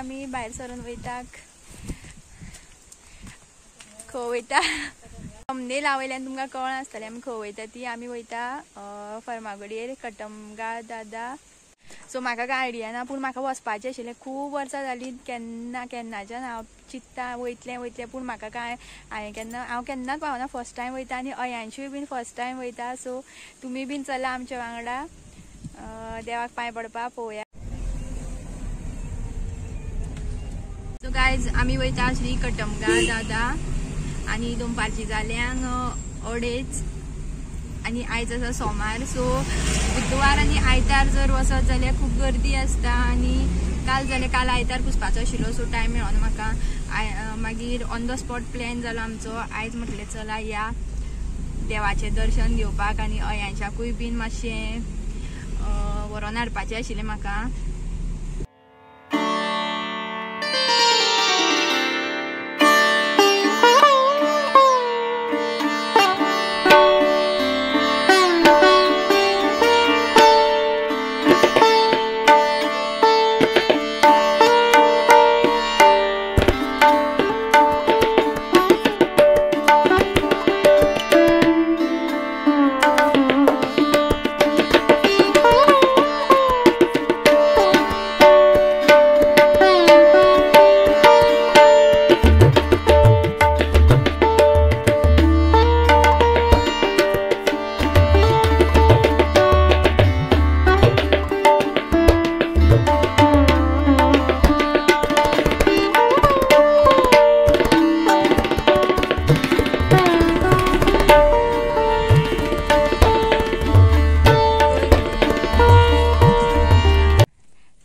आमी भायर सरून वयता खंय वयता थंबनेल वयल्यान तुमकां कळना आसतलें आमी खंय वयता ती आमी वयता फर्मागुडयेर कटमगाळ दादा सो म्हाका काय आयडिया ना पूण म्हाका वचपाचें आशिल्लें खूब वर्सां जालीं केन्नाच्यान हांव चित्ता वयतलें पूण म्हाका काय हांव केन्नाच पावना फर्स्ट टायम वयता आनी अयांशूय बीन फर्स्ट टायम वयता सो तुमी बीन चला आमच्या वांगडा देवाक पांय पडपा पळोवया सो गायज आमी वयता श्री कटमगाळ दादा आनी दनपारची जाल्यांक 2:30 आनी आयज आसा सोमार सो बुधवार आनी आयतार जर वचत जाल्यार खूब गर्दी आसता आनी काल आयतार पुसपाचो आशिल्लो सो टायम मेळोना म्हाका मागीर ऑन द स्पॉट प्लॅन जालो आमचो आयज म्हटलें चला या देवाचें दर्शन घेवपाक आनी अयांशाकूय बीन मातशें व्हरोन हाडपाचें आशिल्लें म्हाका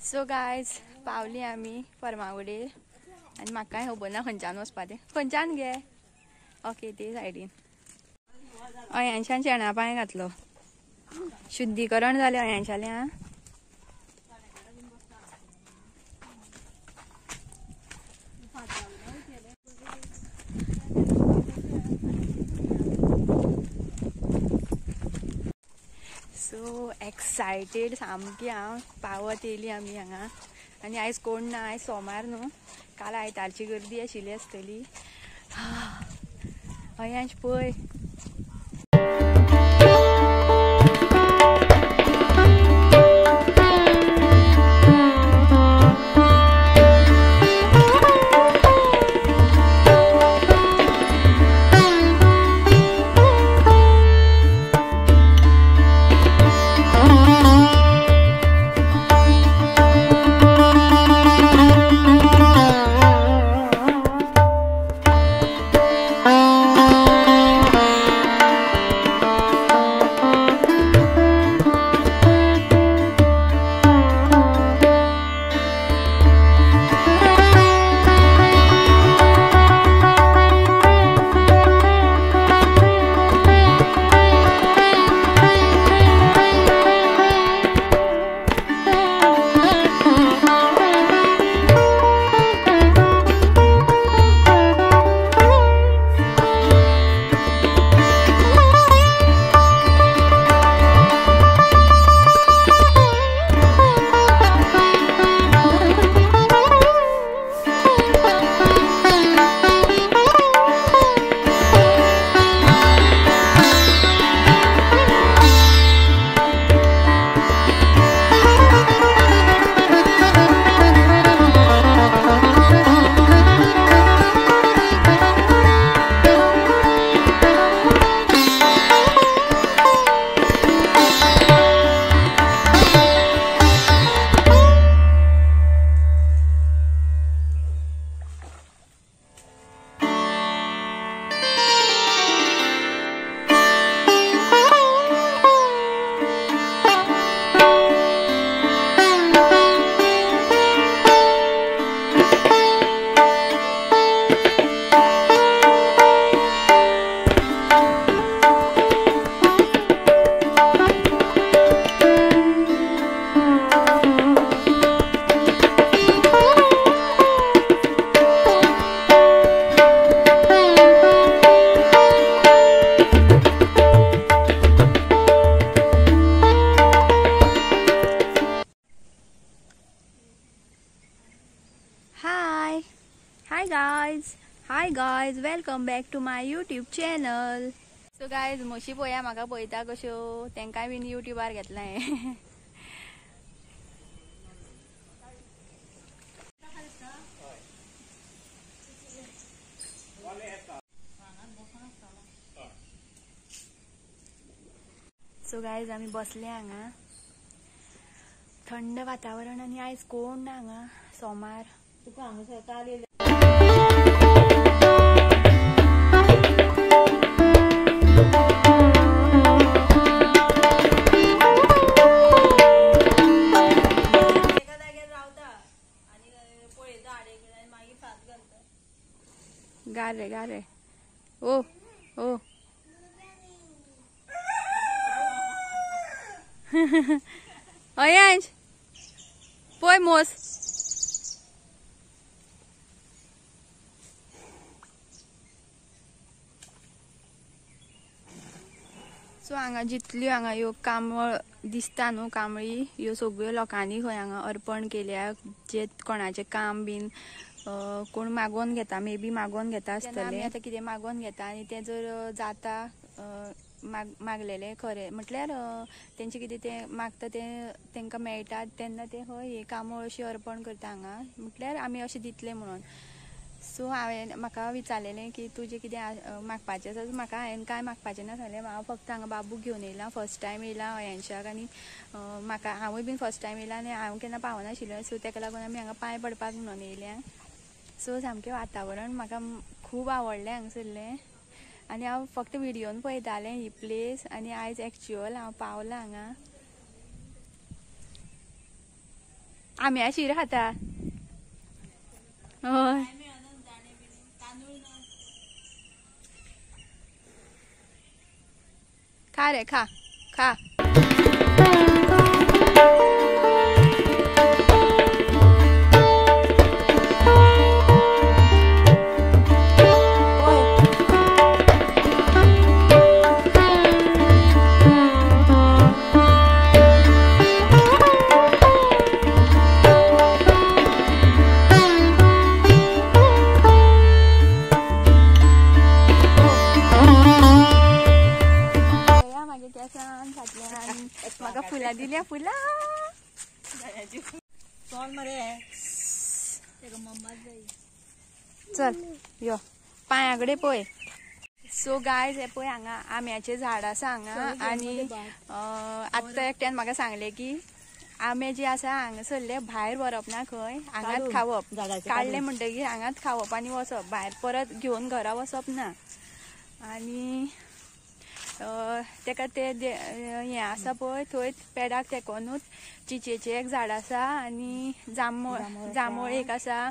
सो गायज पावली आमी फर्मागुडयेर आनी म्हाका खबर ना खंयच्यान वचपा तें खंयच्यान गे ओके ते सायडीन अयांशान शेणा पांय घातलो शुद्धीकरण जालें अयांशालें आं सो एक्सायटेड सामकी हांव पावत येयली आमी हांगा आनी आयज कोण ना आयज सोमार न्हू काल आयतारची गर्दी आशिल्ली आसतली अयांश पळय hi guys welcome back to my YouTube channel. So guys म्हशी पळया म्हाका पळयता कश्यो तेंकाय बीन यूट्यूबार घेतलाय. सो गायज आम्ही बसले हांगा थंड वातावरण आणि आयज कोण ना हांगा सोमार. तुका हांगा काल गारे ओ ओ अयांश पळय मोस. सो हांगा जितल्यो हांगा ह्यो कांबळ दिसता न्हू कांबळी ह्यो सगळ्यो लोकांनी खंय हांगा अर्पण केल्या. जे कोणाचे काम बीन कोण मागोवन घेता मे बी मागोवन घेता आसतले. आमी आतां कितें मागोवन घेता आनी तें जर जाता मागलेले खरें म्हटल्यार तेंचे कितें ते मागता तें तेंकां मेळटा तेन्ना ते हय हे कांबळ अशी अर्पण करता हांगा म्हटल्यार आमी अशें दितले म्हणून. सो हांवें म्हाका विचारलेलें की तुजें कितें मागपाचें आसा. म्हाका हांवें कांय मागपाचें ना जालें. हांव फक्त हांगा बाबूक घेवन येयलां फर्स्ट टायम येयलां अयांशाक आनी म्हाका हांवूय बीन फर्स्ट टायम येयलां आनी हांव केन्ना पावनाशिल्लें. सो तेका लागून आमी हांगा पांय पडपाक म्हणून येयल्या. सो सामकें वातावरण म्हाका खूब आवडलें हांगसरलें आनी हांव फक्त व्हिडियोन पळयतालें ही प्लेस आनी आयज एक्चुअल हांव पावलां हांगा. आम्या शीर खाता हय खा रे खा खा. म्हाका फुलां दिल्या फुलां चल यो पांयाकडे पळय. सो गायज हे पळय हांगा आम्याचे झाड आसा हांगा आनी आतां एकट्यान म्हाका सांगले की आमे जे आसा हांगासरले भायर व्हरप ना खंय हांगाच खावप. काडले म्हणटकीर हांगाच खावप आनी वचप भायर परत घेवन घरा वचप ना. आनी तेका ते हें आसा पळय थंय पेडाक तेकोनूच चिचेचें एक झाड आसा आनी जांभूळ एक आसा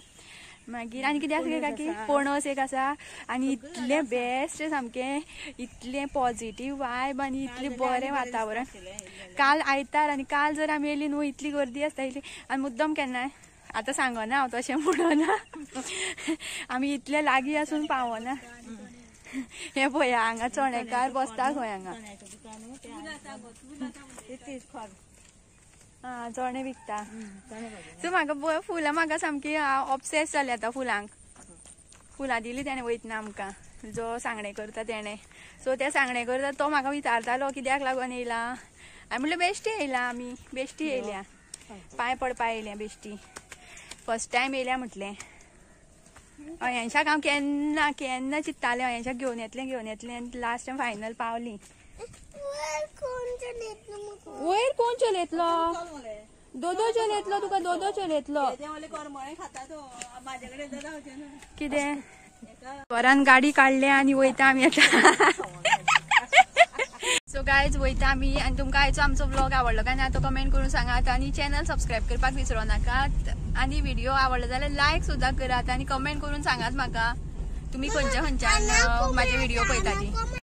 मागीर आनी कितें आसा काकी पणस एक आसा. आनी इतलें बेस्ट सामकें इतलें पॉझिटीव वायब आनी इतलें बरें वातावरण. काल आयतार आनी काल जर आमी येयली न्हू इतली गर्दी आसताली आनी मुद्दम केन्नाय आतां सांगना हांव तशें म्हणना आमी इतले लागीं आसून पावना. हे पळया हांगा चणेकार बसता खंय हांगा चणे विकता. सो म्हाका फुलां म्हाका सामकी ऑब्सेस जालें आतां फुलांक. फुलां दिली तेणें वयतना आमकां जो सांगणे करता तेणें. सो ते सांगणे करता तो म्हाका विचारतालो कित्याक लागून येयला. हांवें म्हणलें बेश्टी येयला आमी बेश्टी येयल्या पांय पडपा येयल्या बेश्टी फर्स्ट टायम येयल्या म्हटलें. अयांशाक हांव केन्ना केन्ना चित्तालें अयांशाक घेवन येतलें आनी लास्ट टायम फायनल पावली. वयर कोण चलयतलो दोदो चलयतलो तुका दोदो चलयतलो कितें वरान गाडी काडले आनी वयता आमी आतां. सो गायज वयता आमी आनी तुमकां आयचो आमचो व्लॉग आवडलो काय ना तो कमेंट करून सांगात आनी चॅनल सबस्क्राईब करपाक विसरू नाकात आनी व्हिडिओ आवडलो जाल्यार लायक सुद्दां करात आनी कमेंट करून सांगात म्हाका तुमी खंयच्या खंयच्यान म्हाजे व्हिडिओ पळयता ती.